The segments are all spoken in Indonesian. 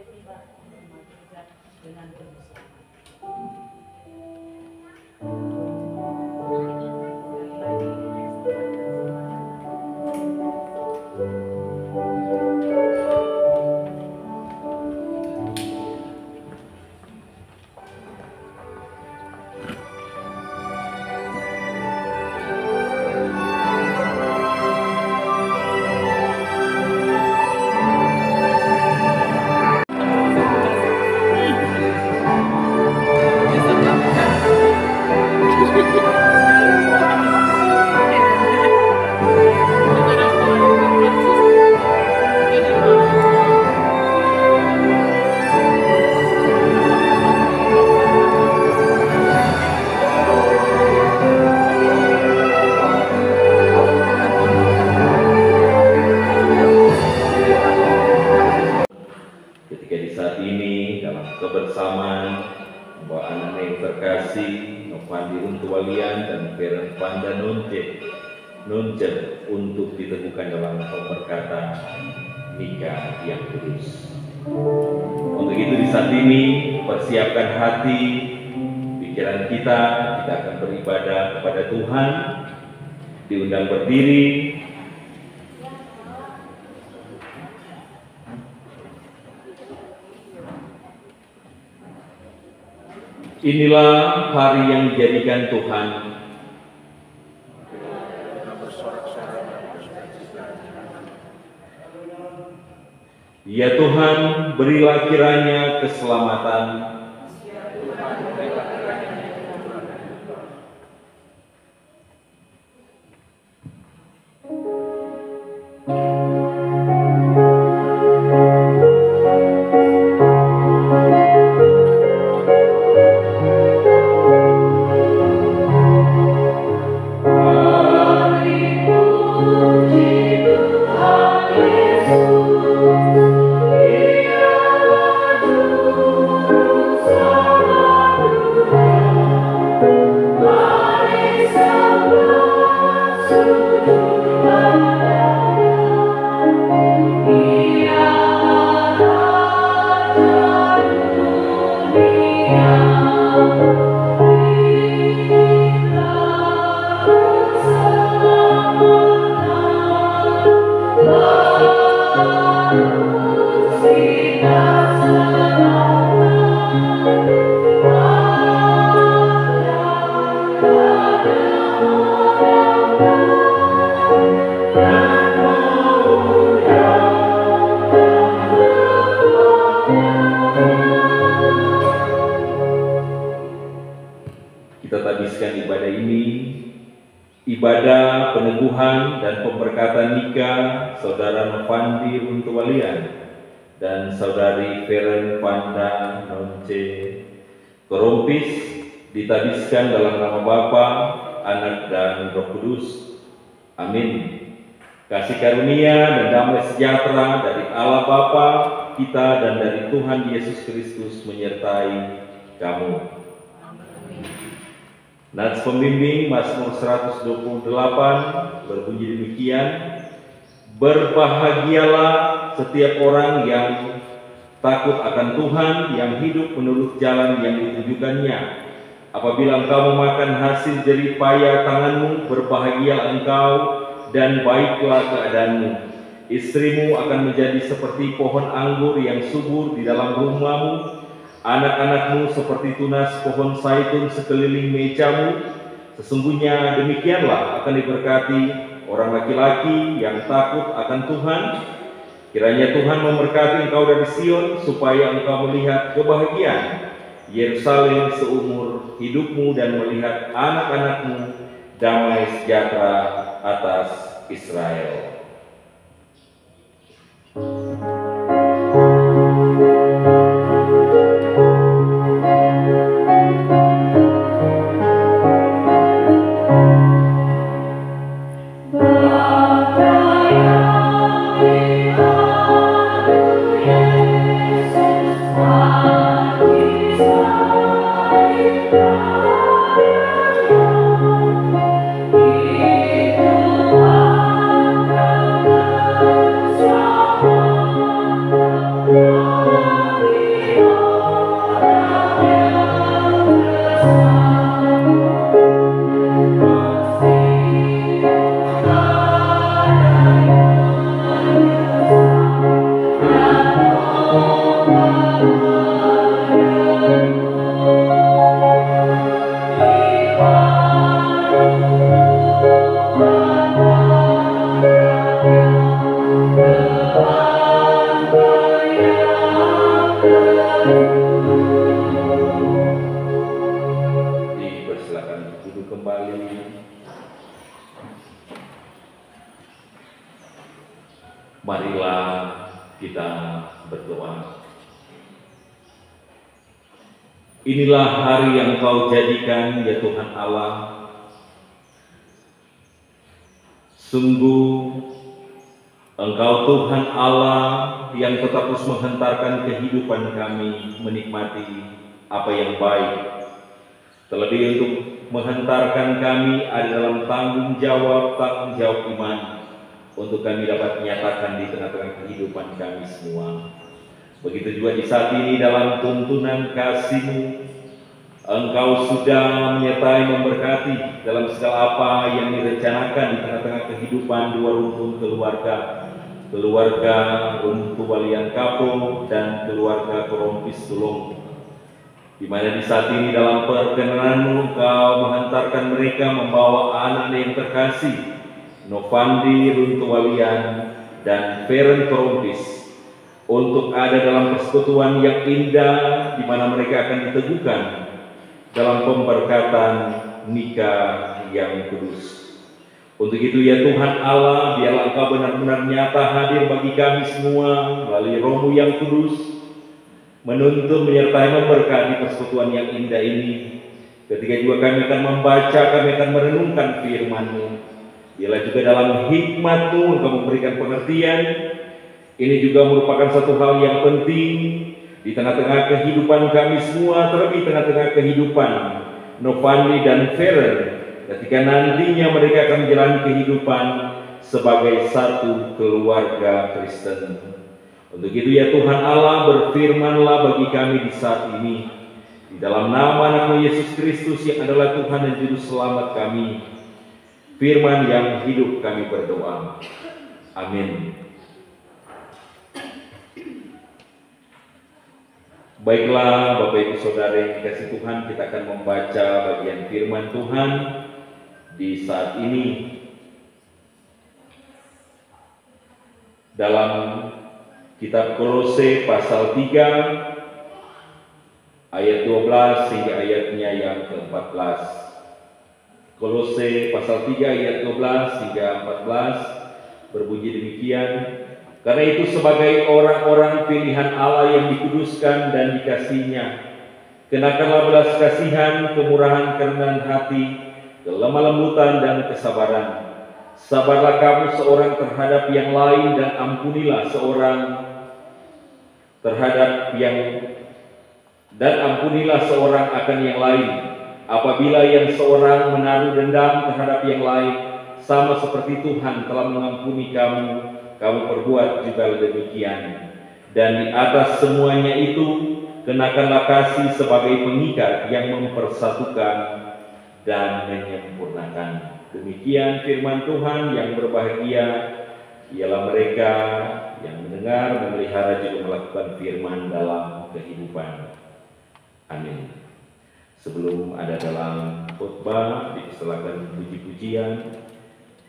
tiba di rumah gereja dengan penuh selamat. Ketika di saat ini dalam kebersamaan bahwa anak yang terkasih Novandi Untuwalian dan Feren Panda Nunce untuk diteguhkan dalam pemberkatan nikah yang kudus. Untuk itu di saat ini persiapkan hati, pikiran kita akan beribadah kepada Tuhan. Diundang berdiri. Inilah hari yang dijadikan Tuhan. Ya Tuhan, berilah kiranya keselamatan. Kita tabiskan ibadah ini, ibadah peneguhan dan pemberkatan nikah Saudara Novandi Untuwalian dan Saudari Feren Panda Nunce Korompis, ditabiskan dalam nama Bapa, Anak dan Roh Kudus. Amin. Kasih karunia dan damai sejahtera dari Allah Bapa kita dan dari Tuhan Yesus Kristus menyertai kamu. Nats pembimbing Mazmur 128 berbunyi demikian: berbahagialah setiap orang yang takut akan Tuhan, yang hidup menurut jalan yang ditunjukkannya. Apabila engkau memakan hasil jerih payah tanganmu, berbahagia engkau dan baiklah keadaanmu. Istrimu akan menjadi seperti pohon anggur yang subur di dalam rumahmu. Anak-anakmu seperti tunas pohon zaitun sekeliling mejamu. Sesungguhnya demikianlah akan diberkati orang laki-laki yang takut akan Tuhan. Kiranya Tuhan memberkati engkau dari Sion, supaya engkau melihat kebahagiaan Yerusalem seumur hidupmu dan melihat anak-anakmu damai sejahtera atas Israel. Itu Dipersilakan duduk kembali. Marilah kita berdoa. Inilah hari yang Kau jadikan, ya Tuhan Allah. Sungguh Engkau Tuhan Allah yang tetap terus menghentarkan kehidupan kami menikmati apa yang baik. Terlebih untuk menghentarkan kami ada dalam tanggung jawab iman untuk kami dapat menyatakan di tengah-tengah kehidupan kami semua. Begitu juga di saat ini dalam tuntunan kasih-Mu, Engkau sudah menyertai memberkati dalam segala apa yang direncanakan di tengah-tengah kehidupan dua rumpun keluarga Runtuh Walian Kapo dan keluarga Korompis Tulung, di mana di saat ini dalam perkenanan-Mu Engkau menghantarkan mereka membawa anak yang terkasih Novandi Runtuh Walian dan Feren Korompis untuk ada dalam persekutuan yang indah di mana mereka akan diteguhkan dalam pemberkatan nikah yang kudus. Untuk itu ya Tuhan Allah, biarlah Engkau benar-benar nyata hadir bagi kami semua melalui Roh-Mu yang kudus, menuntun, menyertai, memberkati persekutuan yang indah ini. Ketika juga kami akan membaca, kami akan merenungkan firman-Mu. Biarlah juga dalam hikmat-Mu Engkau memberikan pengertian. Ini juga merupakan satu hal yang penting di tengah-tengah kehidupan kami semua, terlebih tengah-tengah kehidupan Novandi dan Feren, ketika nantinya mereka akan menjalani kehidupan sebagai satu keluarga Kristen. Untuk itu ya Tuhan Allah, berfirman-Lah bagi kami di saat ini, di dalam nama anak-Mu Yesus Kristus yang adalah Tuhan dan Juru Selamat kami, firman yang hidup kami berdoa. Amin. Baiklah Bapak Ibu Saudara yang dikasihi Tuhan, kita akan membaca bagian firman Tuhan di saat ini dalam kitab Kolose pasal 3 ayat 12 hingga ayatnya yang ke-14. Kolose pasal 3 ayat 12 hingga 14 berbunyi demikian. Karena itu sebagai orang-orang pilihan Allah yang dikuduskan dan dikasihi-Nya, kenakanlah belas kasihan, kemurahan, kerendahan hati, kelemah lembutan dan kesabaran. Sabarlah kamu seorang terhadap yang lain dan ampunilah seorang akan yang lain. Apabila yang seorang menaruh dendam terhadap yang lain, sama seperti Tuhan telah mengampuni kamu perbuat juga demikian. Dan di atas semuanya itu, kenakanlah kasih sebagai pengikat yang mempersatukan dan menyempurnakan. Demikian firman Tuhan. Yang berbahagia ialah mereka yang mendengar, memelihara, juga melakukan firman dalam kehidupan. Amin. Sebelum ada dalam khotbah, dipersilakan puji-pujian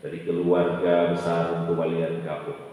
dari keluarga besar Runtuh Walian Kapo.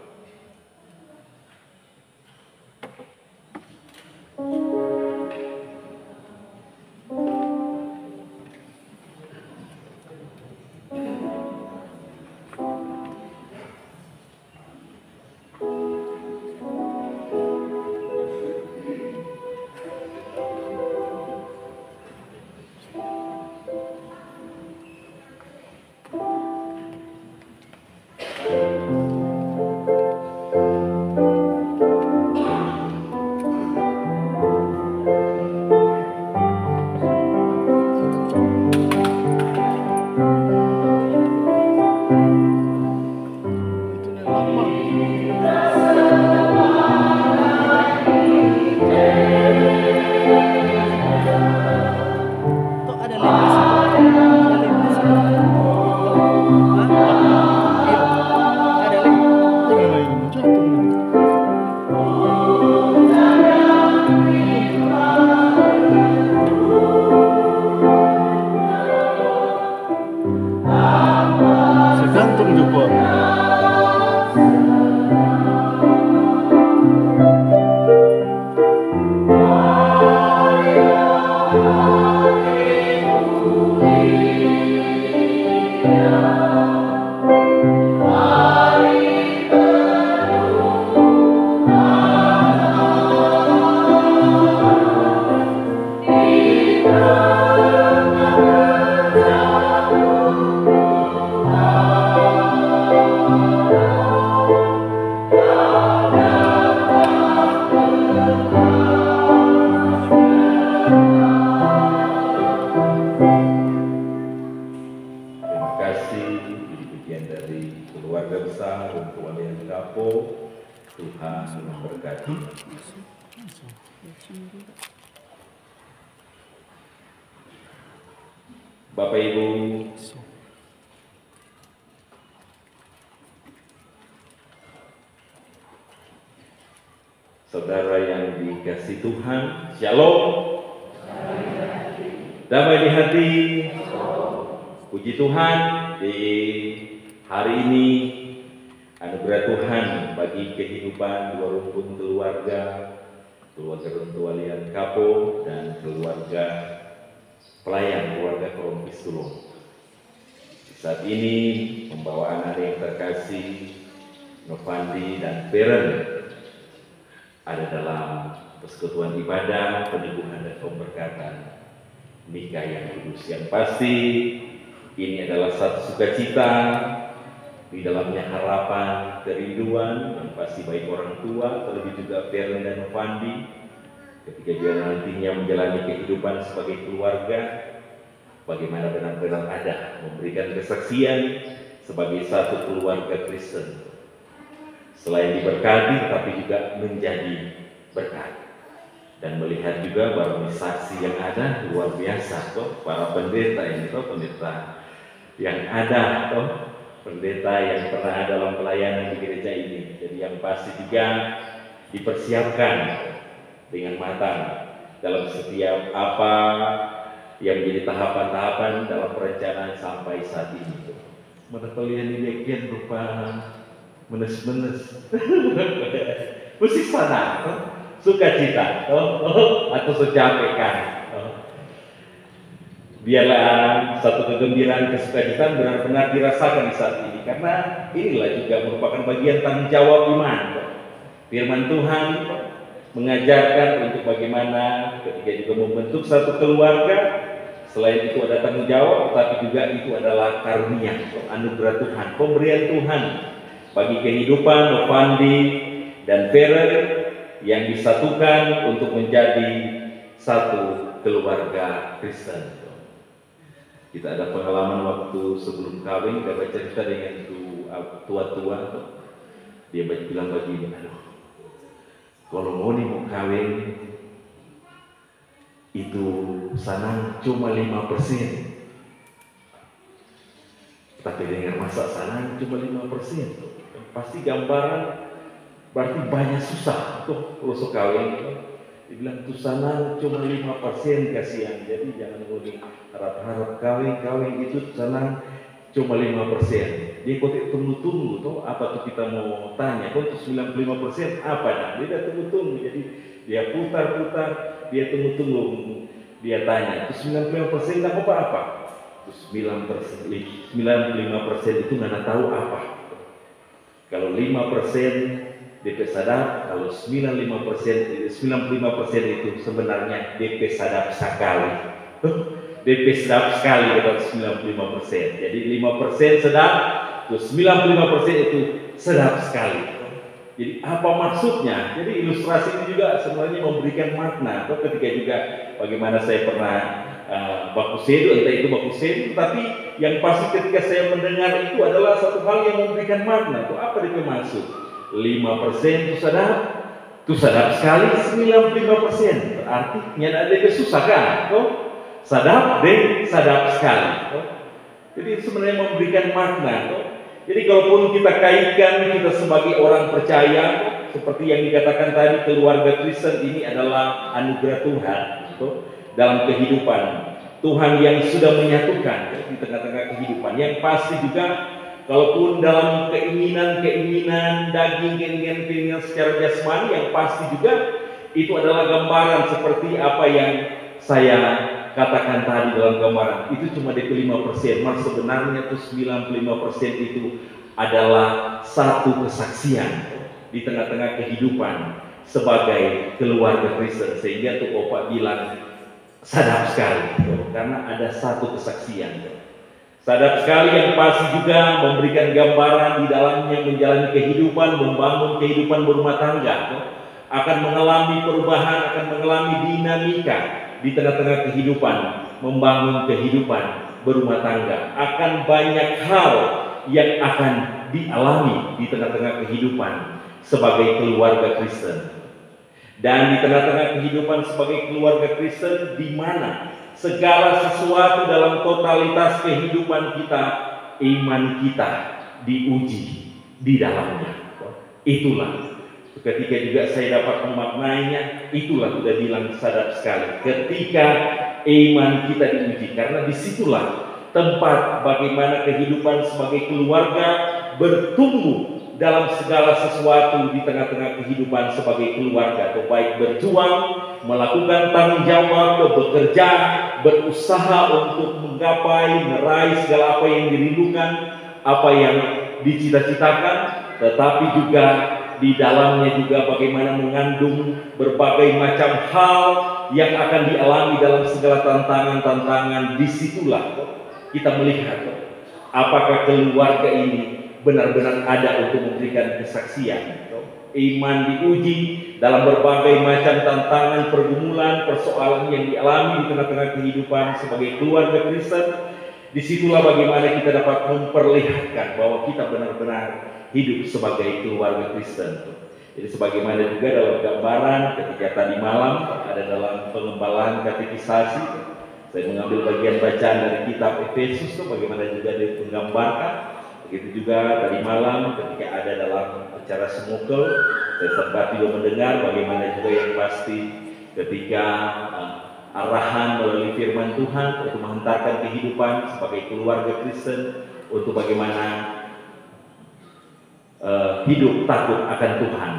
Bapak Ibu, saudara yang dikasihi Tuhan, Shalom. Damai di hati. Puji Tuhan, di hari ini anugerah Tuhan bagi kehidupan dua rukun keluarga Runtualian Kapo dan keluarga pelayan keluarga Krompis Tulung. Saat ini membawa anak yang terkasih Novandi dan Feren ada dalam persekutuan ibadah, peneguhan dan pemberkatan nikah yang kudus. Yang pasti ini adalah satu sukacita, di dalamnya harapan, kerinduan yang pasti baik orang tua, terlebih juga Feren dan Novandi ketika dia nantinya menjalani kehidupan sebagai keluarga, bagaimana benar-benar ada memberikan kesaksian sebagai satu keluarga Kristen. Selain diberkati, tapi juga menjadi berkat. Dan melihat juga baronisasi yang ada luar biasa, toh para pendeta ini, toh pendeta yang ada, toh pendeta yang pernah dalam pelayanan di gereja ini. Jadi yang pasti juga dipersiapkan dengan matang dalam setiap apa yang menjadi tahapan-tahapan dalam perencanaan sampai saat ini. Mata kalian ini kian rupa menes-menes, mesti sana, sukacita, atau sejapekan. Biarlah satu kegembiraan, kesukacitaan benar-benar dirasakan di saat ini, karena inilah juga merupakan bagian tanggung jawab iman. Firman Tuhan mengajarkan untuk bagaimana ketika juga membentuk satu keluarga, selain itu ada tanggung jawab, tapi juga itu adalah karunia, anugerah Tuhan, pemberian Tuhan bagi kehidupan Novandi dan Feren yang disatukan untuk menjadi satu keluarga Kristen. Kita ada pengalaman waktu sebelum kawin, kita baca cerita dengan tua-tua, dia bilang begini, aduh, kalau mau kawin itu sanang cuma 5%. Tapi dengar masa sanang cuma 5%. Pasti gambaran berarti banyak susah tuh kalau kawin. Dibilang tuh sanang cuma 5%, kasihan. Jadi jangan mudik harap-harap kawin itu sanang cuma 5%. Dia kok tunggu-tunggu tuh apa tuh kita mau tanya, kok 95% apa dah? Dia tunggu-tunggu, jadi dia putar-putar, dia tunggu-tunggu, dia tanya, terus 95% nggak apa-apa? Terus 95% itu nggak tahu apa. Kalau 5% DP sadap, kalau 95% itu sebenarnya DP sadap sekali. DP sedap sekali kata 95%. Jadi 5% sedap, terus 95% itu sedap sekali. Jadi apa maksudnya? Jadi ilustrasi ini juga sebenarnya memberikan makna. Atau ketika juga bagaimana saya pernah baku sedu, entah itu baku sedu, tapi yang pasti ketika saya mendengar itu adalah satu hal yang memberikan makna. Itu apa itu maksud? 5% itu sedap sekali, 95% berarti nyata ada susah kan? Sadap dan sadap sekali. Jadi sebenarnya memberikan makna. Jadi kalaupun kita kaitkan kita sebagai orang percaya, seperti yang dikatakan tadi, keluarga Kristen ini adalah anugerah Tuhan dalam kehidupan. Tuhan yang sudah menyatukan di tengah-tengah kehidupan. Yang pasti juga kalaupun dalam keinginan daging, keinginan secara jasmani, yang pasti juga itu adalah gambaran seperti apa yang saya katakan tadi dalam gambaran. Itu cuma DP 5%, malah sebenarnya itu 95% itu adalah satu kesaksian di tengah-tengah kehidupan sebagai keluarga Kristen. Sehingga tuh Opa bilang sadap sekali, karena ada satu kesaksian. Sadap sekali yang pasti juga memberikan gambaran di dalamnya menjalani kehidupan, membangun kehidupan berumah tangga, akan mengalami perubahan, akan mengalami dinamika di tengah-tengah kehidupan, membangun kehidupan berumah tangga. Akan banyak hal yang akan dialami di tengah-tengah kehidupan sebagai keluarga Kristen. Dan di tengah-tengah kehidupan sebagai keluarga Kristen, di mana segala sesuatu dalam totalitas kehidupan kita, iman kita diuji di dalamnya. Itulah ketika juga saya dapat memaknainya, itulah sudah bilang sadar sekali. Ketika iman kita diuji, karena disitulah tempat bagaimana kehidupan sebagai keluarga bertumbuh dalam segala sesuatu di tengah-tengah kehidupan sebagai keluarga, atau baik berjuang, melakukan tanggung jawab, bekerja, berusaha untuk menggapai, meraih segala apa yang dirindukan, apa yang dicita-citakan, tetapi juga di dalamnya juga bagaimana mengandung berbagai macam hal yang akan dialami dalam segala tantangan-tantangan. Disitulah kita melihat apakah keluarga ini benar-benar ada untuk memberikan kesaksian. Iman diuji dalam berbagai macam tantangan, pergumulan, persoalan yang dialami di tengah-tengah kehidupan sebagai keluarga Kristen. Disitulah bagaimana kita dapat memperlihatkan bahwa kita benar-benar hidup sebagai keluarga Kristen. Jadi sebagaimana juga dalam gambaran ketika tadi malam ada dalam pengembalaan katekisasi, saya mengambil bagian bacaan dari kitab Efesus, bagaimana juga dia menggambarkan. Begitu juga tadi malam ketika ada dalam acara semukel, saya sempat juga mendengar bagaimana juga yang pasti ketika arahan melalui firman Tuhan untuk menghantarkan kehidupan sebagai keluarga Kristen untuk bagaimana hidup takut akan Tuhan,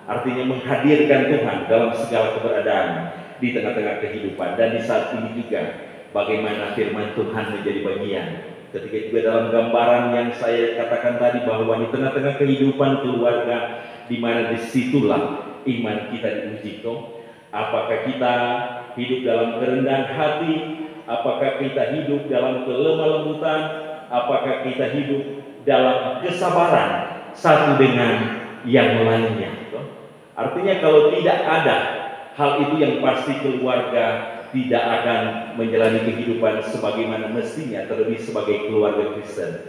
artinya menghadirkan Tuhan dalam segala keberadaan di tengah-tengah kehidupan. Dan di saat ini juga bagaimana firman Tuhan menjadi bagian. Ketika juga dalam gambaran yang saya katakan tadi bahwa di tengah-tengah kehidupan keluarga, di mana disitulah iman kita diuji. Apakah kita hidup dalam kerendahan hati? Apakah kita hidup dalam kelemah lembutan? Apakah kita hidup dalam kesabaran satu dengan yang lainnya? Artinya kalau tidak ada hal itu, yang pasti keluarga tidak akan menjalani kehidupan sebagaimana mestinya, terlebih sebagai keluarga Kristen.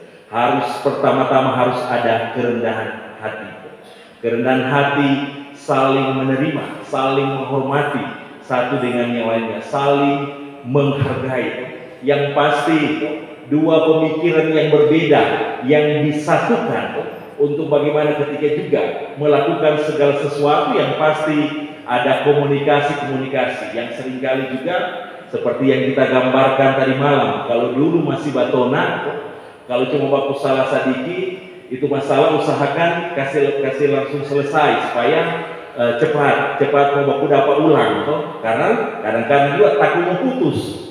Pertama-tama harus ada kerendahan hati. Kerendahan hati, saling menerima, saling menghormati satu dengan yang lainnya, saling menghargai. Yang pasti dua pemikiran yang berbeda yang disatukan untuk bagaimana ketika juga melakukan segala sesuatu, yang pasti ada komunikasi yang seringkali juga seperti yang kita gambarkan tadi malam. Kalau dulu masih batona, kalau cuma waktu salah sedikit itu masalah, usahakan kasih langsung selesai supaya cepat mau baku dapat ulang, karena kadang-kadang juga takut mau putus.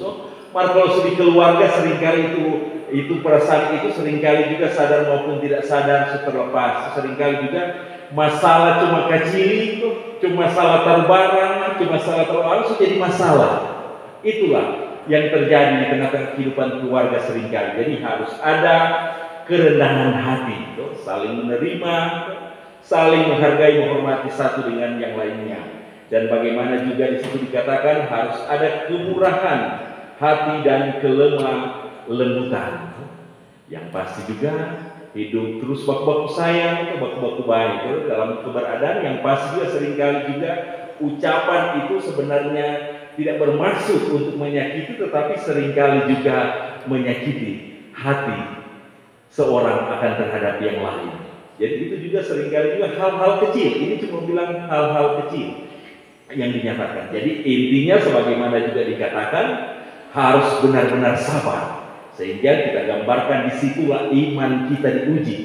Maka kalau sedih keluarga seringkali itu perasaan itu seringkali juga sadar maupun tidak sadar terlepas. Seringkali juga masalah cuma kecil itu, cuma salah taruh barang, cuma salah taruh harus jadi masalah. Itulah yang terjadi di tengah-tengah kehidupan keluarga seringkali. Jadi harus ada kerendahan hati, saling menerima, saling menghargai, menghormati satu dengan yang lainnya. Dan bagaimana juga di situ dikatakan harus ada kemurahan hati dan kelemah lembutan. Yang pasti juga hidup terus baku-baku sayang, baku-baku baik dalam keberadaan. Yang pasti juga seringkali juga ucapan itu sebenarnya tidak bermaksud untuk menyakiti, tetapi seringkali juga menyakiti hati seorang akan terhadap yang lain. Jadi itu juga seringkali juga hal-hal kecil. Ini cuma bilang hal-hal kecil yang dinyatakan. Jadi intinya sebagaimana juga dikatakan harus benar-benar sabar. Sehingga kita gambarkan disitulah iman kita diuji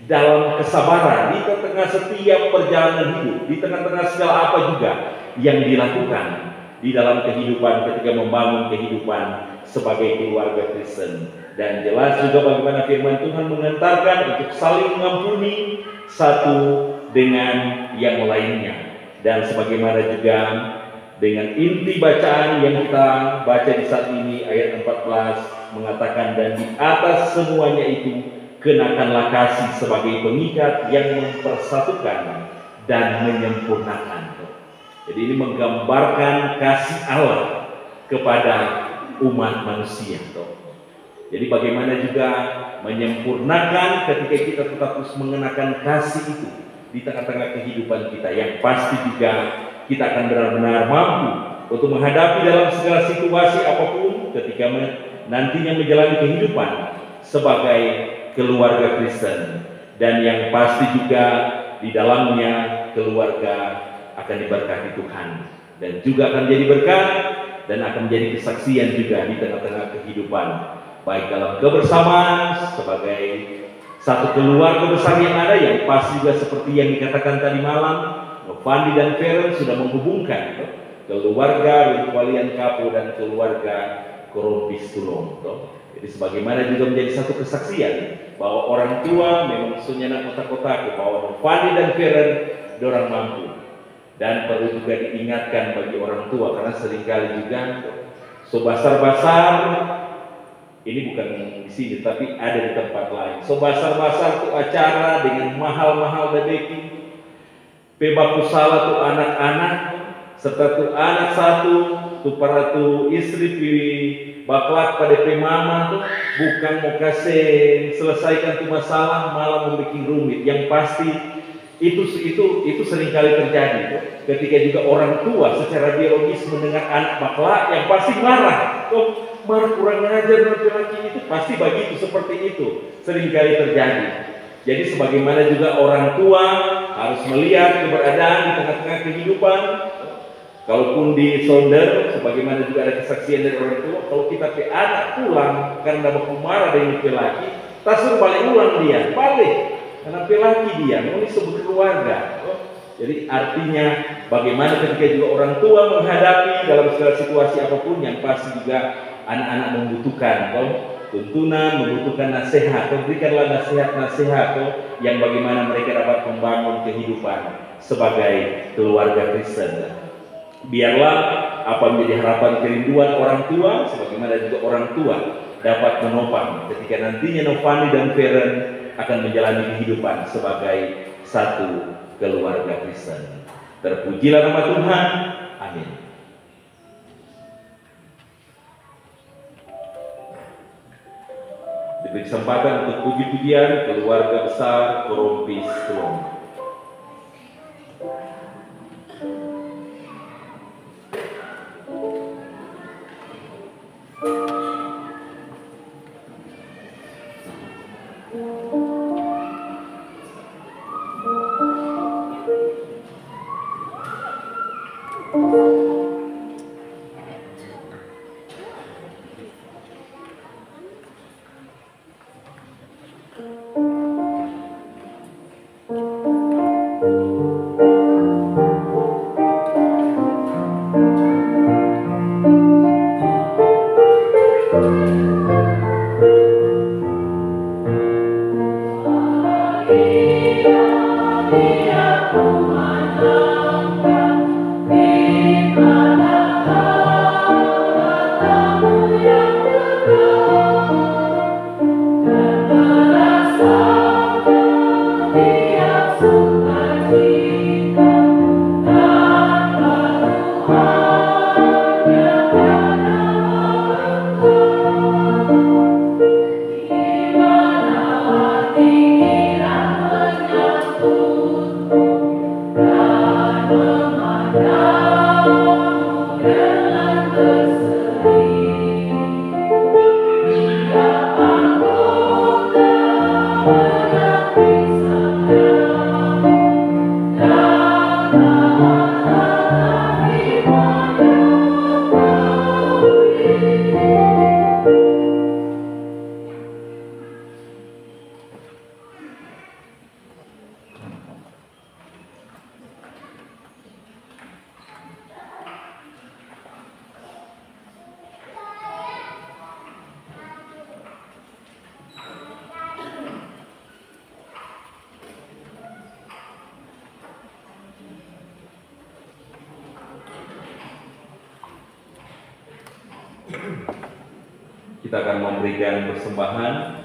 dalam kesabaran di tengah setiap perjalanan hidup, di tengah-tengah segala apa juga yang dilakukan di dalam kehidupan ketika membangun kehidupan sebagai keluarga Kristen. Dan jelas juga bagaimana firman Tuhan mengantarkan untuk saling mengampuni satu dengan yang lainnya. Dan sebagaimana juga dengan inti bacaan yang kita baca di saat ini, ayat 14 mengatakan, dan di atas semuanya itu kenakanlah kasih sebagai pengikat yang mempersatukan dan menyempurnakan. Jadi ini menggambarkan kasih Allah kepada umat manusia. Jadi bagaimana juga menyempurnakan ketika kita tetap terus mengenakan kasih itu di tengah-tengah kehidupan kita. Yang pasti juga kita akan benar-benar mampu untuk menghadapi dalam segala situasi apapun ketika nantinya menjalani kehidupan sebagai keluarga Kristen. Dan yang pasti juga di dalamnya keluarga akan diberkati Tuhan dan juga akan jadi berkat dan akan menjadi kesaksian juga di tengah-tengah kehidupan, baik dalam kebersamaan sebagai satu keluarga besar yang ada, yang pasti juga seperti yang dikatakan tadi malam, Novandi dan Feren sudah menghubungkan keluarga Ritualian Kapo dan keluarga Korompis Tulung. Jadi sebagaimana juga menjadi satu kesaksian bahwa orang tua memang sunyana kota-kota bahwa Novandi dan Feren dorang mampu. Dan perlu juga diingatkan bagi orang tua, karena seringkali juga sobasar-basar ini bukan di sini tapi ada di tempat lain. Sobasar-basar tuh acara dengan mahal-mahal bebeki, pebaku salah tuh anak-anak, serta tuh anak satu tuh para tuh istri pilih baklak pada mama tuh bukan mau kasih selesaikan tuh masalah, malah membuat rumit. Yang pasti itu seringkali terjadi ketika juga orang tua secara biologis mendengar anak baklak, yang pasti marah. Marah kurang ajar laki-laki itu, pasti begitu, seperti itu seringkali terjadi. Jadi sebagaimana juga orang tua harus melihat keberadaan di tengah-tengah kehidupan. Kalaupun di sonder, sebagaimana juga ada kesaksian dari orang tua, kalau kita ke anak pulang karena baku marah dari laki, tak suruh balik ulang dia, balik. Karena laki dia, ini sebuah keluarga. Jadi artinya bagaimana ketika juga orang tua menghadapi dalam segala situasi apapun, yang pasti juga anak-anak membutuhkan tuntunan, membutuhkan nasihat. Berikanlah nasihat-nasihat yang bagaimana mereka dapat membangun kehidupan sebagai keluarga Kristen. Biarlah apa menjadi harapan kerinduan orang tua, sebagaimana juga orang tua dapat menopang ketika nantinya Novandi dan Feren akan menjalani kehidupan sebagai satu keluarga Kristen. Terpujilah nama Tuhan. Amin. Diberi kesempatan untuk puji-pujian keluarga besar Korompis Tulung. Kita akan memberikan persembahan.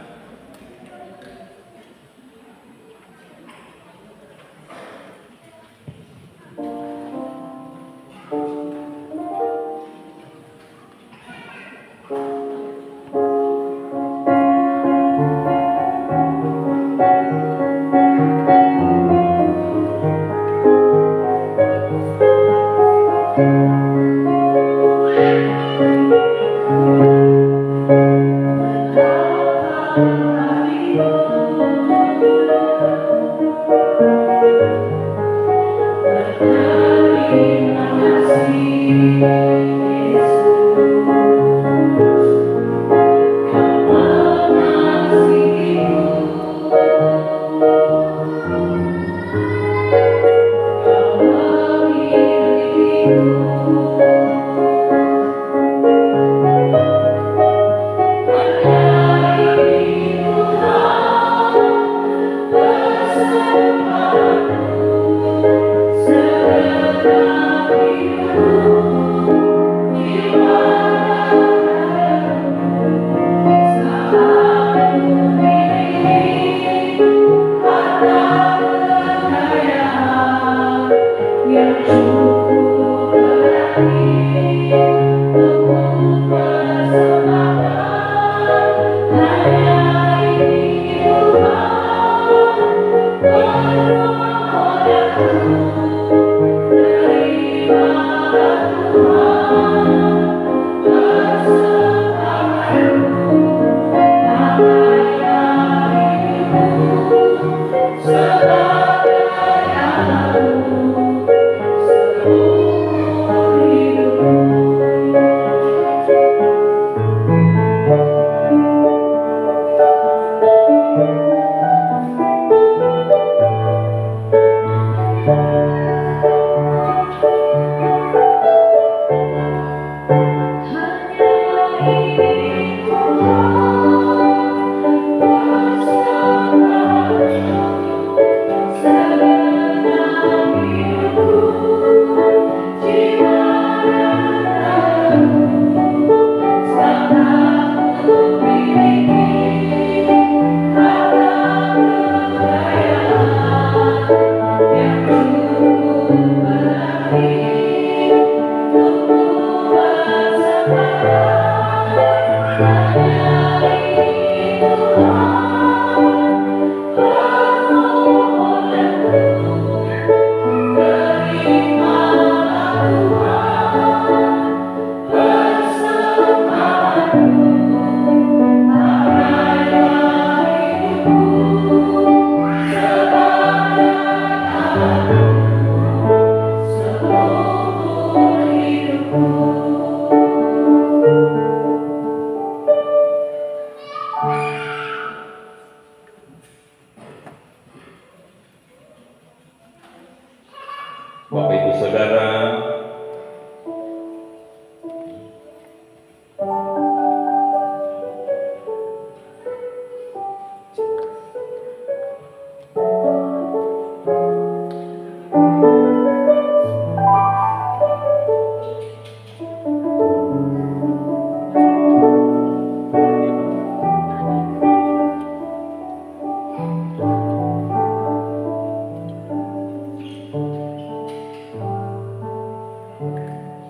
Bapak Ibu Saudara,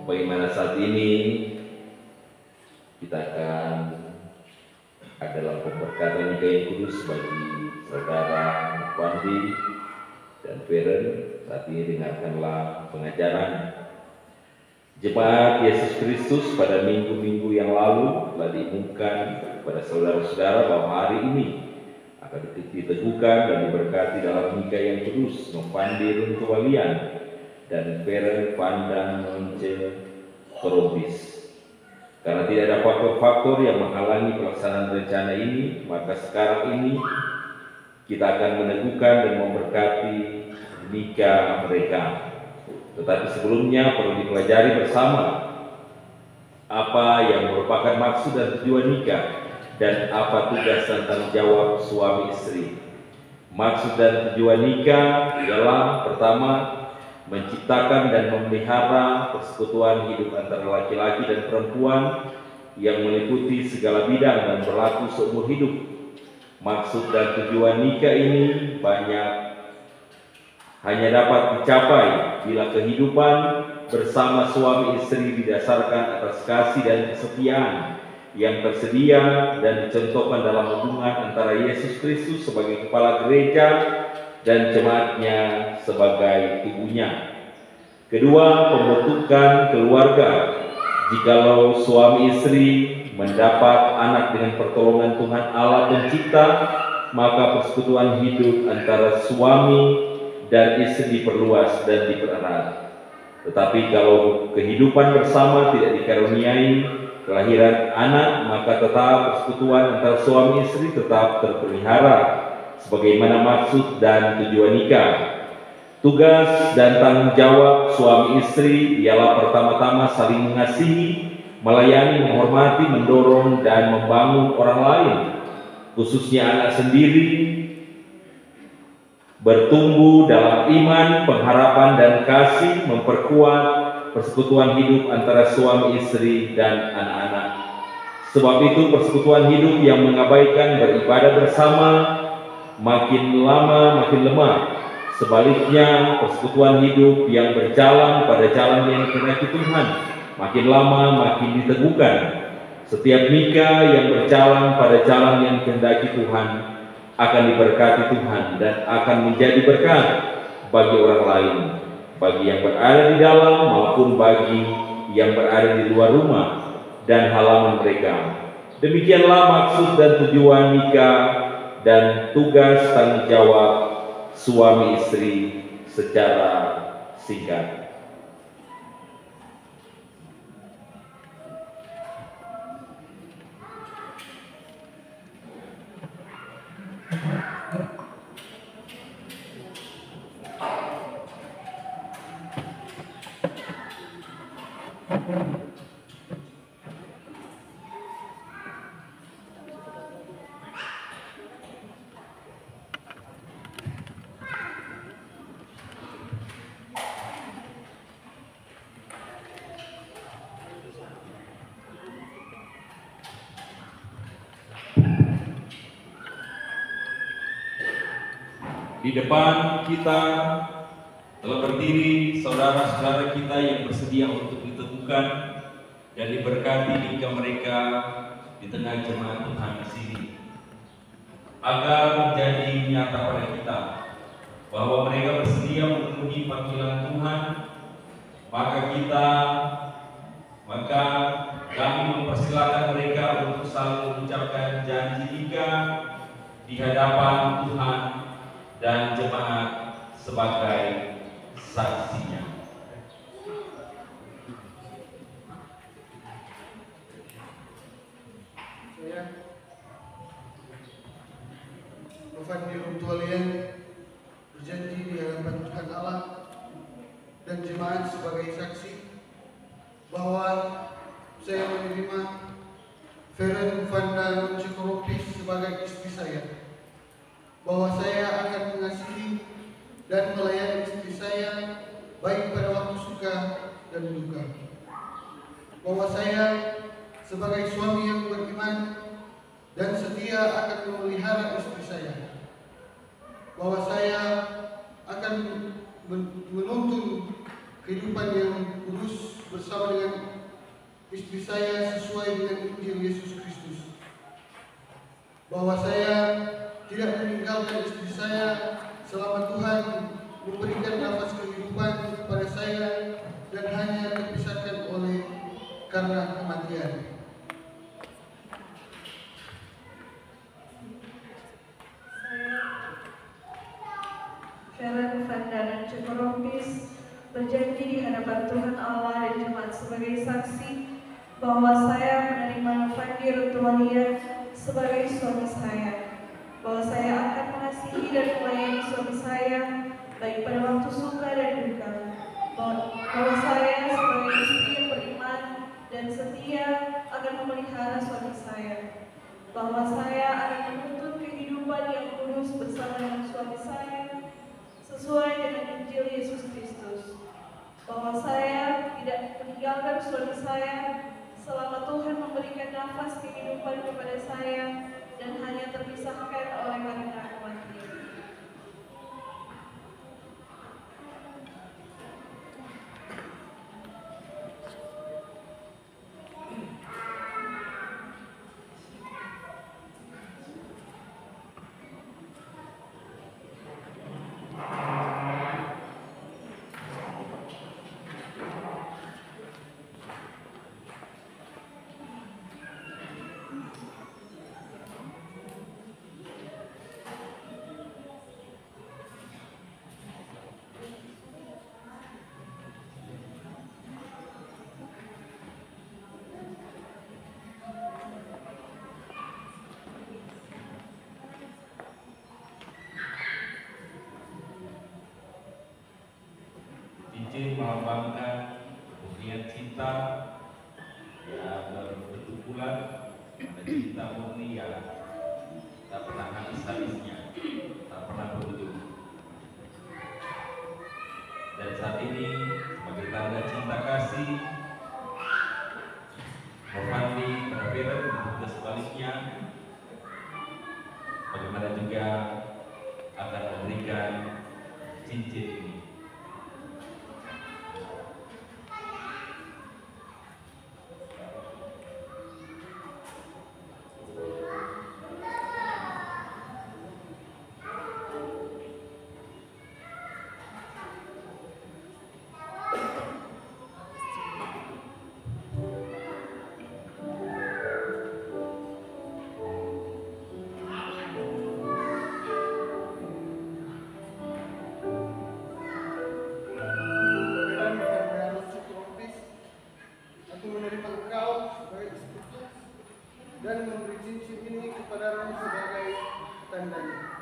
bagaimana saat ini kita akan ada dalam pemberkatan Nika yang kudus bagi saudara Wandi dan Feren. Saat ini dengarkanlah pengajaran Jemaat Yesus Kristus pada minggu-minggu yang lalu telah diumumkan kepada saudara-saudara bahwa hari ini akan diteguhkan dan diberkati dalam Nika yang kudus Novandi Runtu Walian dan Feren Pandang Monce Korobis. Karena tidak ada faktor-faktor yang menghalangi pelaksanaan rencana ini, maka sekarang ini kita akan meneguhkan dan memberkati nikah mereka. Tetapi sebelumnya perlu dipelajari bersama apa yang merupakan maksud dan tujuan nikah dan apa tugas dan tanggung jawab suami istri. Maksud dan tujuan nikah ialah pertama, menciptakan dan memelihara persekutuan hidup antara laki-laki dan perempuan yang meliputi segala bidang dan berlaku seumur hidup. Maksud dan tujuan nikah ini hanya dapat dicapai bila kehidupan bersama suami istri didasarkan atas kasih dan kesetiaan yang tersedia dan dicontohkan dalam hubungan antara Yesus Kristus sebagai kepala gereja dan jemaatnya sebagai tubuhnya. Kedua, pembentukan keluarga. Jikalau suami istri mendapat anak dengan pertolongan Tuhan Allah Pencipta, maka persekutuan hidup antara suami dan istri diperluas dan dipererat. Tetapi kalau kehidupan bersama tidak dikaruniai kelahiran anak, maka tetap persekutuan antara suami istri tetap terpelihara sebagaimana maksud dan tujuan nikah. Tugas dan tanggung jawab suami istri ialah pertama-tama saling mengasihi, melayani, menghormati, mendorong, dan membangun orang lain, khususnya anak sendiri, bertumbuh dalam iman, pengharapan, dan kasih, memperkuat persekutuan hidup antara suami istri dan anak-anak. Sebab itu persekutuan hidup yang mengabaikan beribadah bersama makin lama makin lemah. Sebaliknya, persekutuan hidup yang berjalan pada jalan yang dikehendaki Tuhan makin lama makin diteguhkan. Setiap nikah yang berjalan pada jalan yang kehendaki Tuhan akan diberkati Tuhan dan akan menjadi berkat bagi orang lain, bagi yang berada di dalam maupun bagi yang berada di luar rumah dan halaman mereka. Demikianlah maksud dan tujuan nikah dan tugas tanggung jawab suami istri secara singkat. Di depan kita telah berdiri saudara-saudara kita yang bersedia untuk diteguhkan dan diberkati nikah mereka di tengah jemaat Tuhan di sini, agar menjadi nyata pada kita bahwa mereka bersedia memenuhi panggilan Tuhan. Maka kami mempersilakan mereka untuk selalu mengucapkan janji nikah di hadapan Tuhan dan jemaat sebagai saksinya. Saya, Novandi Rumtualian, berjanji di hadapan Tuhan Allah dan jemaat sebagai saksi bahwa saya menerima Feren Vanda Cikoropis sebagai istri saya, bahwa saya akan mengasihi dan melayani istri saya baik pada waktu suka dan duka, bahwa saya sebagai suami yang beriman dan setia akan memelihara istri saya, bahwa saya akan menuntun kehidupan yang kudus bersama dengan istri saya sesuai dengan Injil Yesus Kristus, bahwa saya tidak meninggalkan istri saya selama Tuhan memberikan nafas kehidupan kepada saya dan hanya terpisahkan oleh karena kematian. Feren Vanda Cikoropis berjanji di hadapan Tuhan Allah dan jemaat sebagai saksi bahwa saya menerima Novandi Rumtualia sebagai suami saya, bahwa saya akan mengasihi dan melayani suami saya baik pada waktu suka dan duka, bahwa saya sebagai istri yang beriman dan setia akan memelihara suami saya, bahwa saya akan menuntun kehidupan yang kudus bersama dengan suami saya sesuai dengan Injil Yesus Kristus, bahwa saya tidak meninggalkan suami saya selama Tuhan memberikan nafas kehidupan kepada saya dan hanya terpisahkan oleh karena kematian. Cincin melambangkan hubungan cinta yang bertubulan, ada cinta murni yang tak pernah habis-habisnya, tak pernah berujung. Dan saat ini sebagai tanda cinta kasih, Novandi pada Feren juga sebaliknya, bagaimana juga akan memberikan cincin ini. Aku menerima engkau sebagai istriku dan memberi cincin ini kepadamu sebagai tandanya.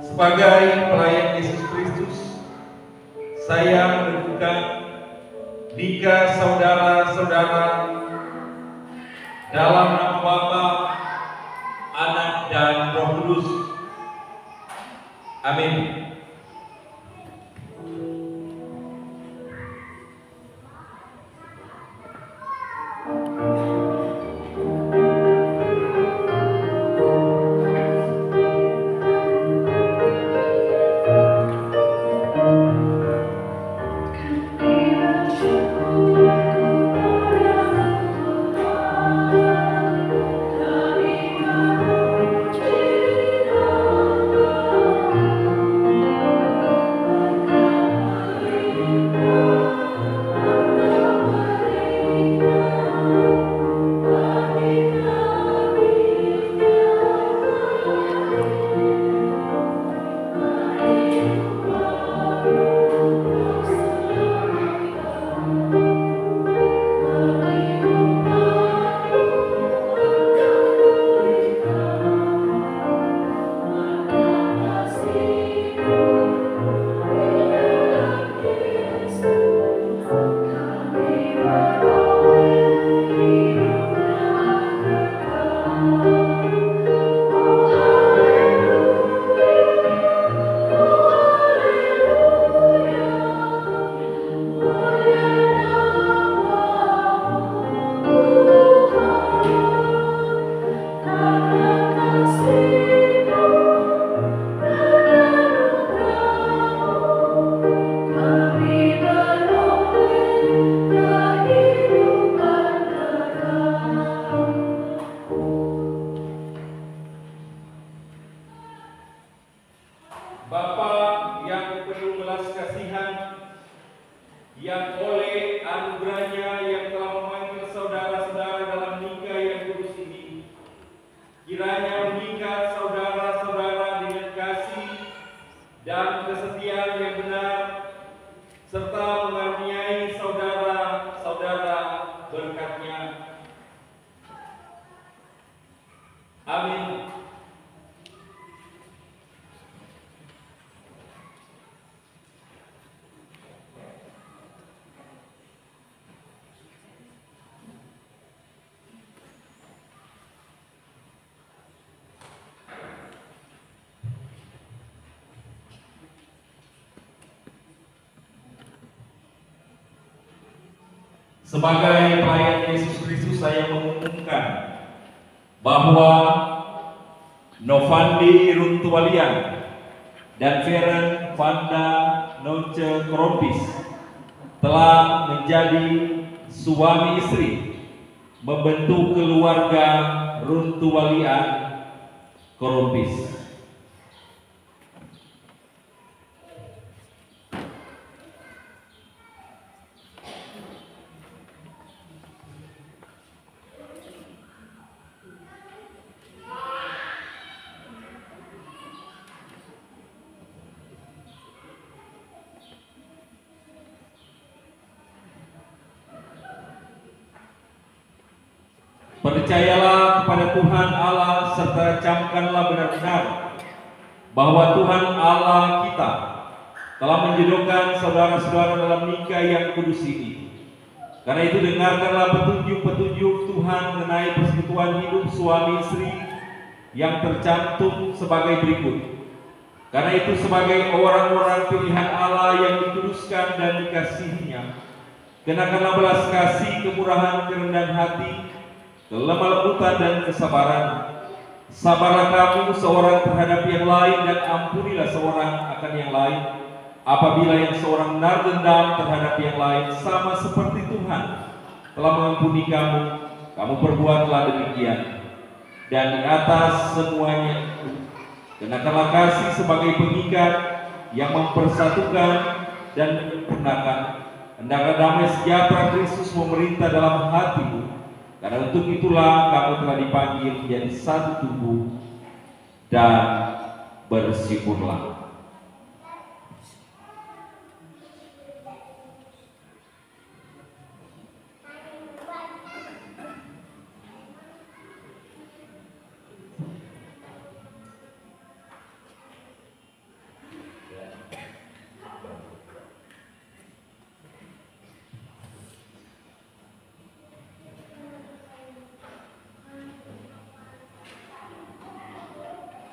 Sebagai pelayan Yesus Kristus, saya menentukan jika saudara-saudara dalam nama Bapa, Anak, dan Roh Kudus. Amin. Bapa yang penuh belas kasihan, yang oleh anugerahnya yang telah memanggil saudara-saudara dalam nikah yang kudus ini, kiranya mengikat saudara-saudara dengan kasih dan kesetiaan yang benar, serta mengaruniai saudara-saudara berkat-Nya. Amin. Sebagai pelayan Yesus Kristus, saya mengumumkan bahwa Novandi Runtualian dan Feren Vanda Noce Krompis telah menjadi suami istri, membentuk keluarga Runtualian Krompis. Percayalah kepada Tuhan Allah serta camkanlah benar-benar bahwa Tuhan Allah kita telah menjodohkan saudara-saudara dalam nikah yang kudus ini. Karena itu dengarkanlah petunjuk-petunjuk Tuhan mengenai persekutuan hidup suami istri yang tercantum sebagai berikut. Karena itu sebagai orang-orang pilihan Allah yang dikuduskan dan dikasihinya, kenakanlah belas kasih, kemurahan, kerendahan hati, kelemah lembutan dan kesabaran. Sabarlah kamu seorang terhadap yang lain dan ampunilah seorang akan yang lain. Apabila yang seorang menaruh dendam terhadap yang lain, sama seperti Tuhan telah mengampuni kamu, kamu perbuatlah demikian. Dan di atas semuanya kenakanlah kasih sebagai pengikat yang mempersatukan dan menyempurnakan. Hendaklah damai sejahtera Kristus memerintah dalam hatimu, karena untuk itulah kamu telah dipanggil menjadi satu tubuh, dan bersyukurlah.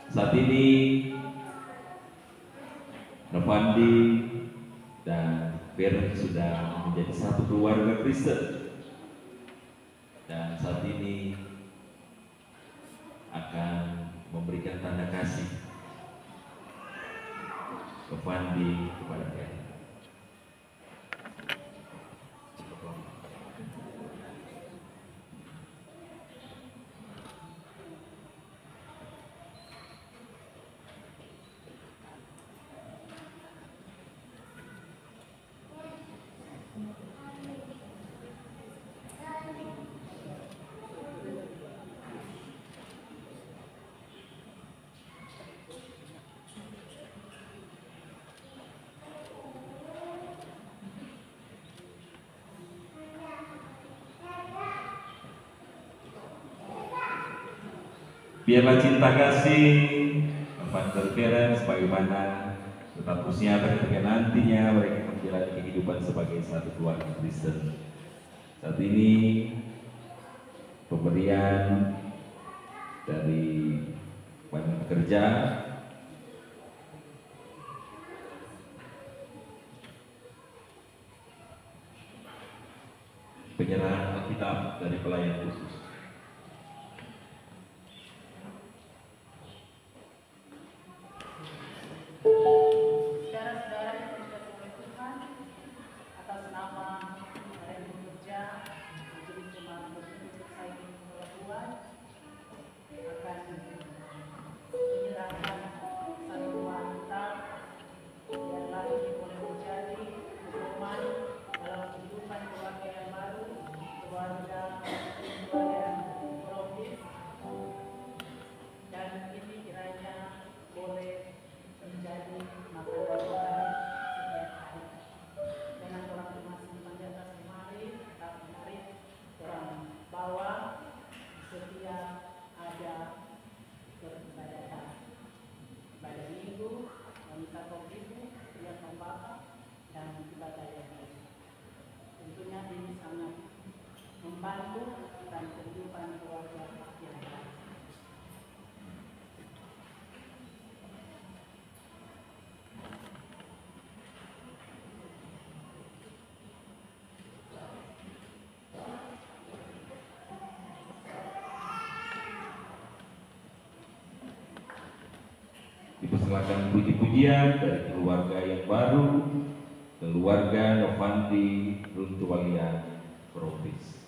Saat ini Novandi dan Beren sudah menjadi satu keluarga Kristen, dan saat ini akan memberikan tanda kasih Novandi kepada Beren. Biarlah cinta kasih Evangelis Beren sebagaimana tetap usia ketika nantinya mereka menjalani kehidupan sebagai satu keluarga Kristen. Saat ini pemberian dari Badan Pekerja penyerahan Alkitab dari pelayan khusus. Saudara-saudara yang dikasihi oleh Tuhan, atas nama Badan Pekerja Majelis Jemaat Baptis saya ingin buat akan menyerahkan satu buah kitab yang lain boleh menjadi pedoman dalam kehidupan keluarga yang baru, keluarga yang Baptis, dan ini kiranya boleh menjadi makanan rohani setiap hari. Jangan orang cuma simpan di atas lemari, tapi mari orang bawa setiap ada beribadatan. Ibadah minggu, wanita kaum ibu, pria kaum bapak, dan ibadah yang lain. Tentunya ini sangat membantu dan kehidupan keluarga yang lain. Dipersilakan puji-pujian dari keluarga yang baru, keluarga Novandi Runtuwalia Provinsi.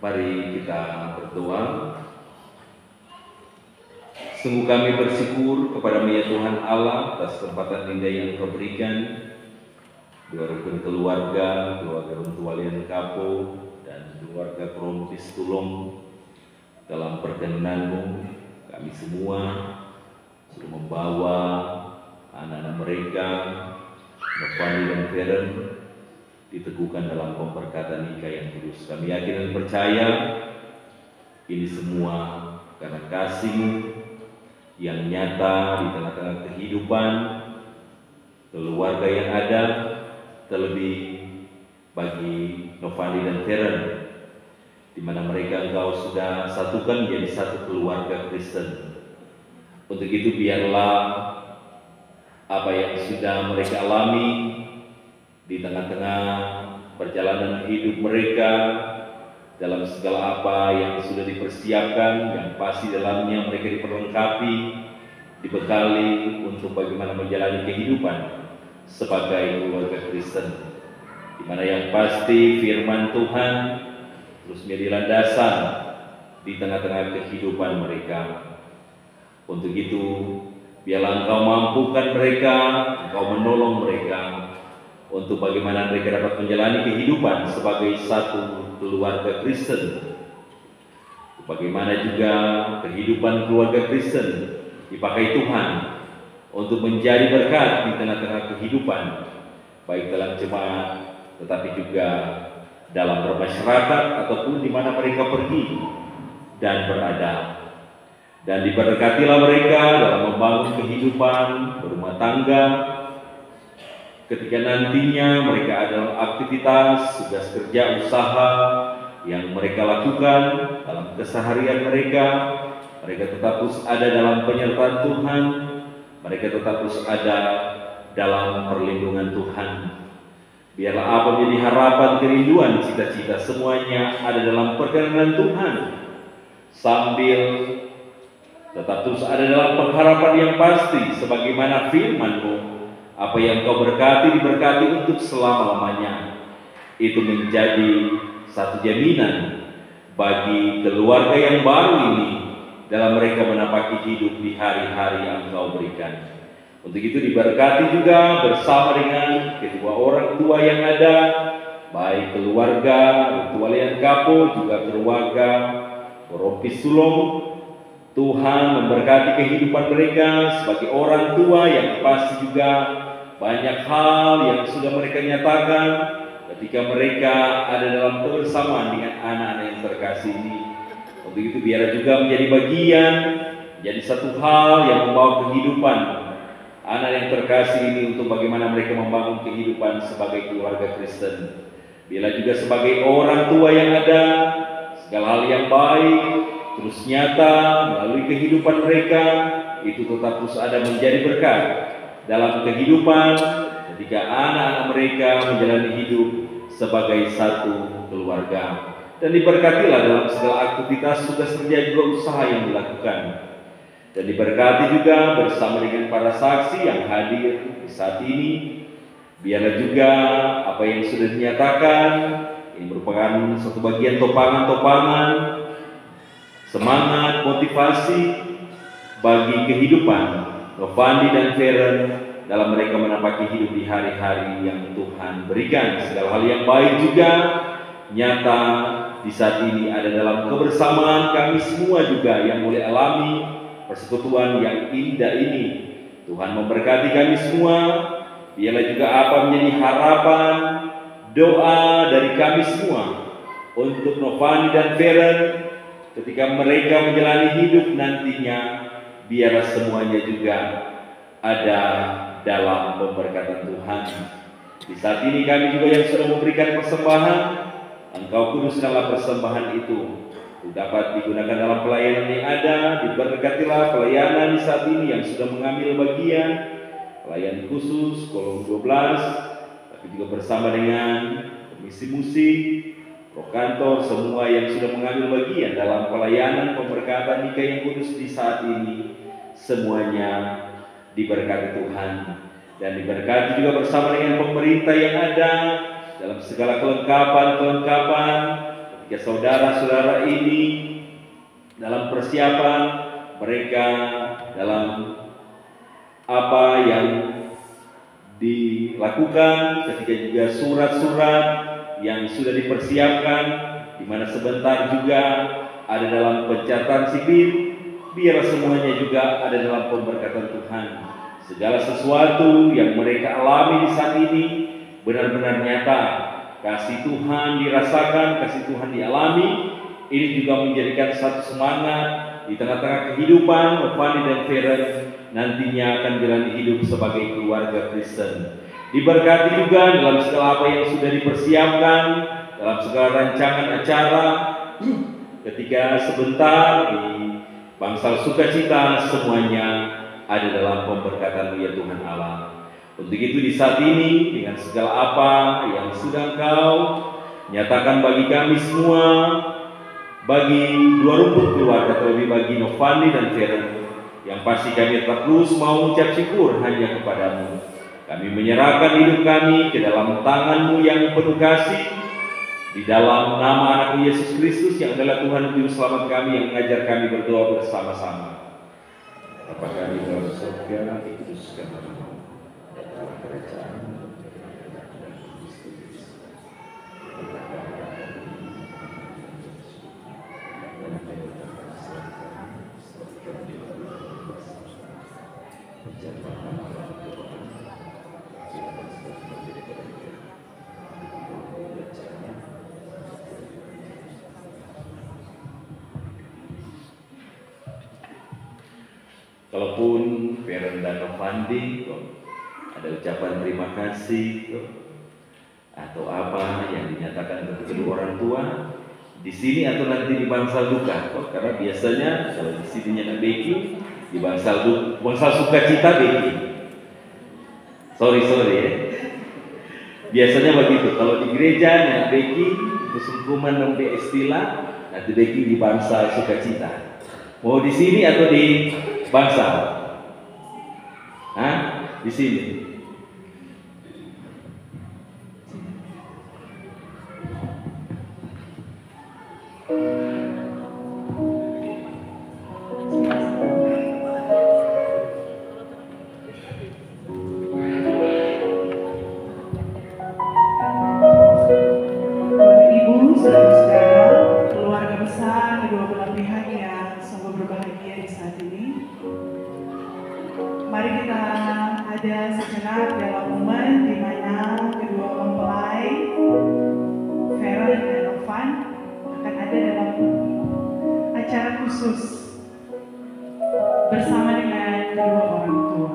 Mari kita berdoa. Sungguh kami bersyukur kepada-Mu ya Tuhan Allah atas kesempatan indah yang Engkau berikan dua rukun keluarga Runtualian Kapo dan keluarga Krompis Tulung. Dalam perkenan-Mu kami semua sudah membawa anak-anak mereka, Novani dan Feren, diteguhkan dalam pemberkatan nikah yang kudus. Kami yakin dan percaya ini semua karena kasih-Mu yang nyata di tengah-tengah kehidupan keluarga yang ada, terlebih bagi Novani dan Feren, di mana mereka Engkau sudah satukan menjadi satu keluarga Kristen. Untuk itu biarlah apa yang sudah mereka alami di tengah-tengah perjalanan hidup mereka, dalam segala apa yang sudah dipersiapkan, yang pasti dalamnya mereka diperlengkapi, dibekali untuk bagaimana menjalani kehidupan sebagai keluarga Kristen, di mana yang pasti firman Tuhan terus menjadi landasan di tengah-tengah kehidupan mereka. Untuk itu, biarlah Engkau mampukan mereka, Engkau menolong mereka untuk bagaimana mereka dapat menjalani kehidupan sebagai satu keluarga Kristen. Bagaimana juga kehidupan keluarga Kristen dipakai Tuhan untuk menjadi berkat di tengah-tengah kehidupan, baik dalam jemaat tetapi juga dalam bermasyarakat ataupun di mana mereka pergi dan berada. Dan diberkatilah mereka dalam membangun kehidupan berumah tangga, ketika nantinya mereka ada aktivitas, tugas kerja, usaha yang mereka lakukan dalam keseharian mereka, mereka tetap terus ada dalam penyertaan Tuhan, mereka tetap terus ada dalam perlindungan Tuhan. Biarlah apa menjadi harapan, kerinduan, cita-cita semuanya ada dalam perkenan Tuhan, sambil tetap terus ada dalam pengharapan yang pasti sebagaimana firman-Mu, apa yang Kau berkati diberkati untuk selama-lamanya. Itu menjadi satu jaminan bagi keluarga yang baru ini dalam mereka menapaki hidup di hari-hari yang Kau berikan. Untuk itu diberkati juga bersama dengan kedua orang tua yang ada, baik keluarga Runtualian Kapo juga keluarga Krompis Tulung. Tuhan memberkati kehidupan mereka sebagai orang tua yang pasti juga banyak hal yang sudah mereka nyatakan ketika mereka ada dalam kebersamaan dengan anak-anak yang terkasih ini. Untuk itu biar juga menjadi bagian, menjadi satu hal yang membawa kehidupan anak yang terkasih ini untuk bagaimana mereka membangun kehidupan sebagai keluarga Kristen. Bila juga sebagai orang tua yang ada, segala hal yang baik terus nyata melalui kehidupan mereka, itu tetap terus ada menjadi berkat dalam kehidupan ketika anak-anak mereka menjalani hidup sebagai satu keluarga. Dan diberkatilah dalam segala aktivitas, tugas kerja juga usaha yang dilakukan. Dan diberkati juga bersama dengan para saksi yang hadir di saat ini. Biarlah juga apa yang sudah dinyatakan ini merupakan suatu bagian topangan-topangan semangat, motivasi bagi kehidupan Novani dan Feren dalam mereka menapaki hidup di hari-hari yang Tuhan berikan. Segala hal yang baik juga nyata di saat ini ada dalam kebersamaan kami semua juga yang boleh alami persekutuan yang indah ini. Tuhan memberkati kami semua. Biarlah juga apa menjadi harapan, doa dari kami semua untuk Novani dan Feren ketika mereka menjalani hidup nantinya, biarlah semuanya juga ada dalam pemberkatan Tuhan. Di saat ini kami juga yang sudah memberikan persembahan, Engkau kuduskanlah persembahan itu dapat digunakan dalam pelayanan yang ada. Diberkatilah pelayanan di saat ini yang sudah mengambil bagian, pelayan khusus kolom 12, tapi juga bersama dengan komisi musik, kantor, semua yang sudah mengambil bagian dalam pelayanan pemberkatan nikah yang kudus di saat ini, semuanya diberkati Tuhan. Dan diberkati juga bersama dengan pemerintah yang ada dalam segala kelengkapan ketika saudara-saudara ini dalam persiapan mereka dalam apa yang dilakukan, ketika juga surat-surat yang sudah dipersiapkan, di mana sebentar juga ada dalam pencatatan sipil, biar semuanya juga ada dalam pemberkatan Tuhan. Segala sesuatu yang mereka alami di saat ini benar-benar nyata. Kasih Tuhan dirasakan, kasih Tuhan dialami. Ini juga menjadikan satu semangat di tengah-tengah kehidupan Novani dan Feren nantinya akan jalani hidup sebagai keluarga Kristen. Diberkati juga dalam segala apa yang sudah dipersiapkan, dalam segala rancangan acara, ketika sebentar di Bangsal Sukacita semuanya ada dalam pemberkatan ya Tuhan Allah. Untuk itu di saat ini dengan segala apa yang sudah Engkau nyatakan bagi kami semua, bagi dua rumput keluarga, terlebih bagi Novani dan Feren, yang pasti kami tetap terus mau mengucap syukur hanya kepadamu. Kami menyerahkan hidup kami ke dalam tangan-Mu yang penuh kasih, di dalam nama anak-Mu Yesus Kristus yang adalah Tuhan Juru Selamat kami yang mengajar kami berdoa bersama-sama. Bapa kami dalam surga, dikuduskan namamu, datanglah kerajaan-Mu. Kalaupun Feren dan Novandi ada ucapan terima kasih atau apa yang dinyatakan untuk kedua orang tua di sini atau nanti di Bangsal Duka, karena biasanya kalau di sininya Beki, di Bangsal Sukacita Beki. Sorry ya. Biasanya begitu. Kalau di gereja yang Beki kesungkuman nomor istilah, nanti Beki di Bangsal Sukacita. Mau di sini atau di Bangsal? Hah? Di sini. Ibu, saudara-saudara, keluarga besar kedua belah pihak yang sungguh berbahagia di saat ini. Mari kita ada sejenak dalam momen di mana kedua mempelai Feren dan Novan akan ada dalam acara khusus bersama dengan kedua orang tua.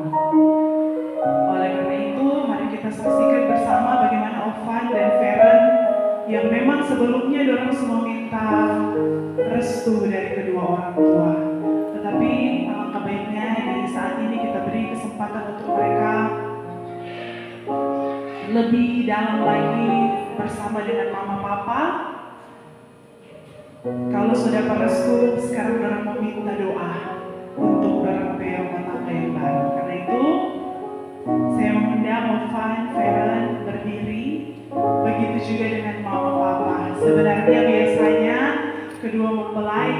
Oleh karena itu, mari kita saksikan bersama bagaimana Ovan dan Feren yang memang sebelumnya dorang semua minta restu dari kedua orang tua. Tetapi alangkah baiknya di saat ini kita beri kesempatan untuk mereka lebih dalam lagi bersama dengan mama papa. Kalau sudah berestu, sekarang dorang meminta doa untuk dorang ke rumah tangga yang baru. Karena itu saya mengundang Ovan, Feren berdiri. Begitu juga dengan mama papa. Sebenarnya biasanya kedua mempelai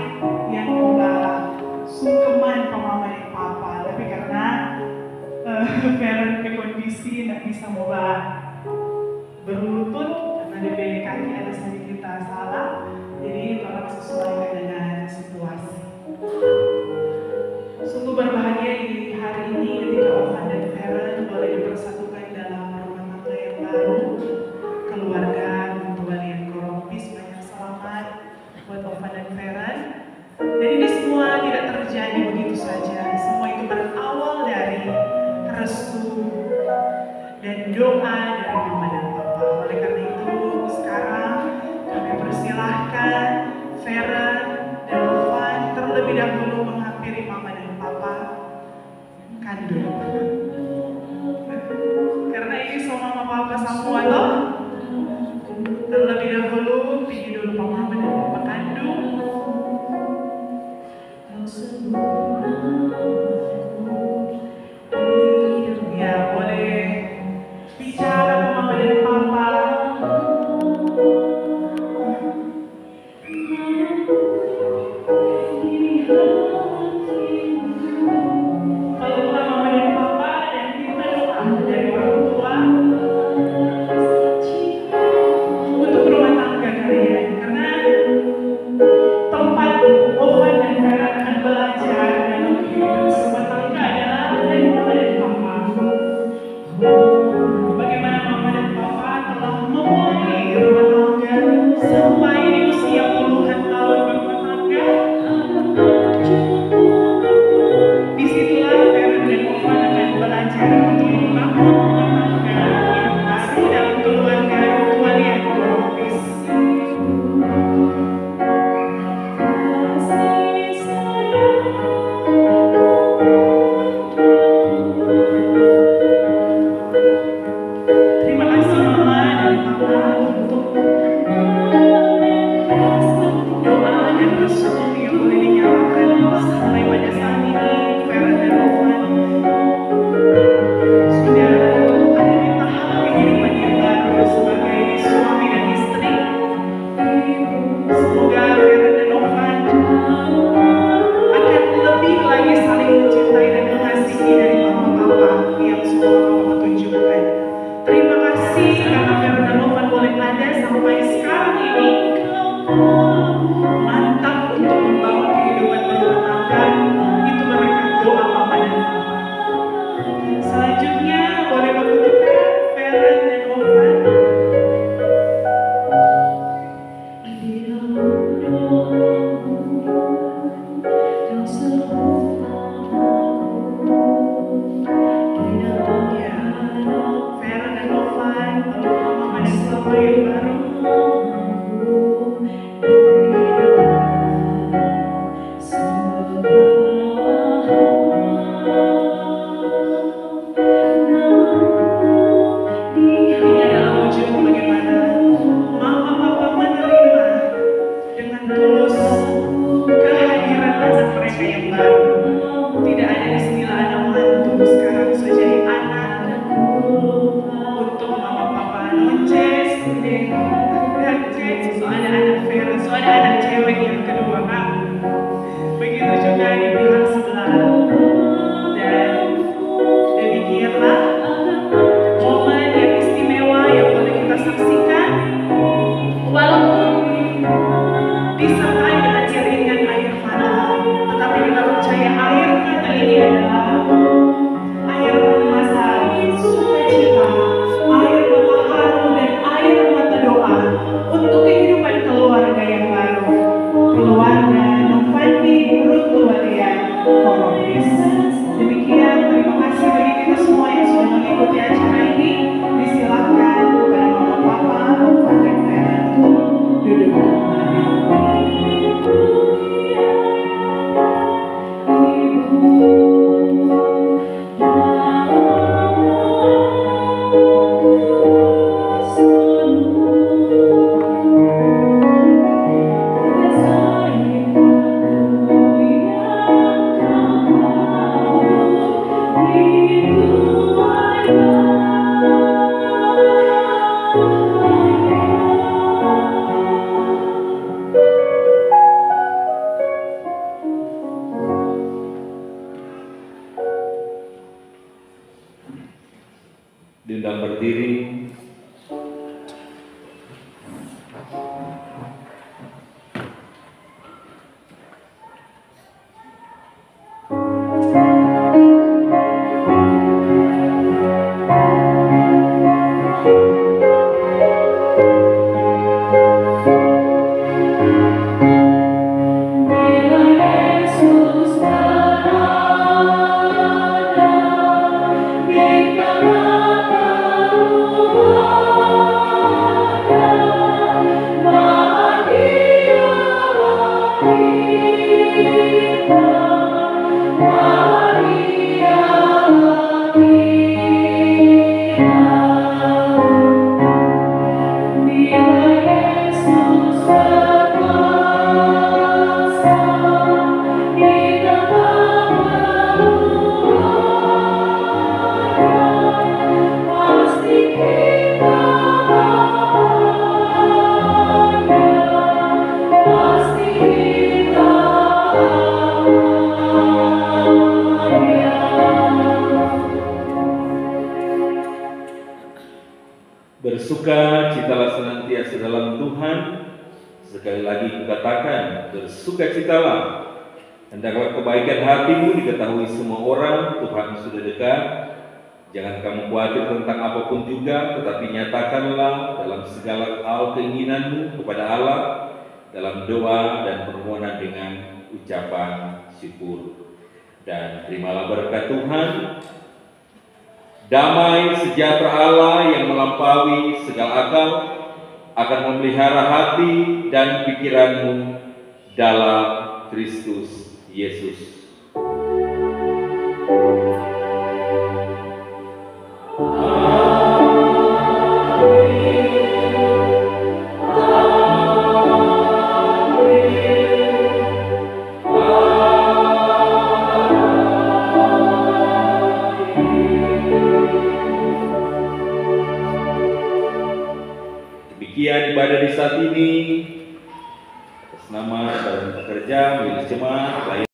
yang membawa sungkeman ke mama dan papa, tapi karena Feren ke kondisi tidak bisa membawa berlutut karena DP kaki ada sedikit salah, jadi tolong sesuaikan dengan situasi. Sungguh berbahagia di hari ini ketika Ovan dan Feren boleh dipersatukan dalam rumah tangga yang baru, keluarga Mutual yang Korompis. Banyak selamat buat Ovan dan Feren. Dan ini semua tidak terjadi begitu saja. Semua itu berawal dari restu dan doa dari mama dan papa. Oleh karena itu sekarang kami persilahkan Feren dan Ovan terlebih dahulu menghampiri mama dan papa kandung. Karena ini semua mama papa semua loh. Terlebih dahulu pergi dulu mama dan papa kandung. Ya boleh bicara Diundang berdiri. Bersuka citalah senantiasa dalam Tuhan. Sekali lagi kukatakan, bersukacitalah. Hendaklah kebaikan hatimu diketahui semua orang. Tuhan sudah dekat. Jangan kamu khawatir tentang apapun juga, tetapi nyatakanlah dalam segala hal keinginanmu kepada Allah dalam doa dan permohonan dengan ucapan syukur. Dan terimalah berkat Tuhan, Damai sejahtera Allah yang melampaui segala akal akan memelihara hati dan pikiranmu dalam Kristus Yesus. Demikian ibadah di saat ini atas nama Badan Pekerja milik jemaat